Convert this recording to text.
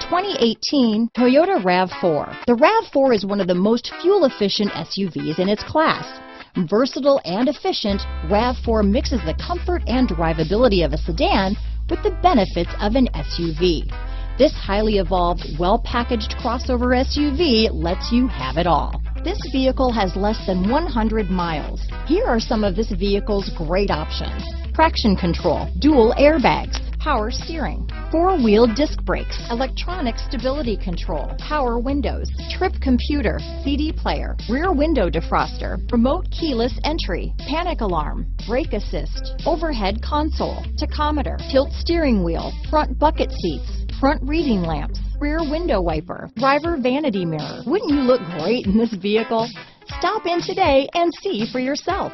2018 Toyota RAV4. The RAV4 is one of the most fuel-efficient SUVs in its class. Versatile and efficient, RAV4 mixes the comfort and drivability of a sedan with the benefits of an SUV. This highly evolved, well-packaged crossover SUV lets you have it all. This vehicle has less than 100 miles. Here are some of this vehicle's great options: traction control, dual airbags, power steering, four-wheel disc brakes, electronic stability control, power windows, trip computer, CD player, rear window defroster, remote keyless entry, panic alarm, brake assist, overhead console, tachometer, tilt steering wheel, front bucket seats, front reading lamps, rear window wiper, driver vanity mirror. Wouldn't you look great in this vehicle? Stop in today and see for yourself.